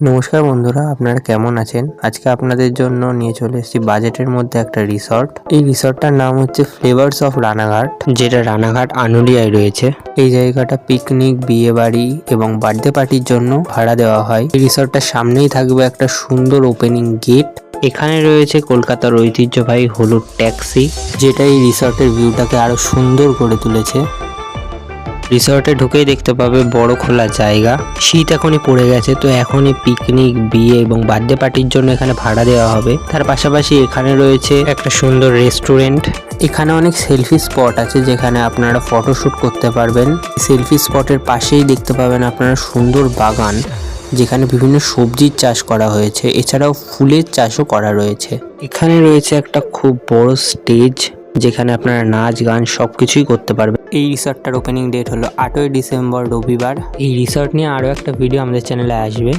নমস্কার বন্ধুরা, আপনারা কেমন আছেন? আজকে আপনাদের জন্য নিয়ে চলে এসেছি বাজেটের মধ্যে একটা রিসর্ট। এই রিসর্টটার নাম হচ্ছে ফ্লেভার্স অফ রানাঘাট, যেটা রানাঘাট আনুলিয়ায় রয়েছে। এই জায়গাটা পিকনিক, বিয়ে বাড়ি এবং বার্থডে পার্টির জন্য ভাড়া দেওয়া হয়। এই রিসর্টটার সামনেই থাকবে একটা সুন্দর ওপেনিং গেট। এখানে রয়েছে কলকাতার ঐতিহ্যবাহী হলুদ ট্যাক্সি, যেটা এই রিসর্টের ভিউটাকে আরো সুন্দর করে তুলেছে। রিসর্টে ঢুকেই দেখতে পাবে বড় খোলা জায়গা। শীত এখনই পড়ে গেছে, তো এখনই পিকনিক, বিয়ে এবং বার্থডে পার্টির জন্য এখানে ভাড়া দেওয়া হবে। তার পাশাপাশি এখানে রয়েছে একটা সুন্দর রেস্টুরেন্ট। এখানে অনেক সেলফি স্পট আছে যেখানে আপনারা ফটোশুট করতে পারবেন। সেলফি স্পটের পাশেই দেখতে পাবেন আপনারা সুন্দর বাগান, যেখানে বিভিন্ন সবজির চাষ করা হয়েছে, এছাড়াও ফুলের চাষও করা রয়েছে। এখানে রয়েছে একটা খুব বড় স্টেজ, যেখানে আপনারা নাচ গান সবকিছুই করতে পারবেন। এই রিসর্টটার ওপেনিং ডেট হলো 8ই ডিসেম্বর, রবিবার। এই রিসর্ট নিয়ে আরও একটা ভিডিও আমাদের চ্যানেলে আসবে।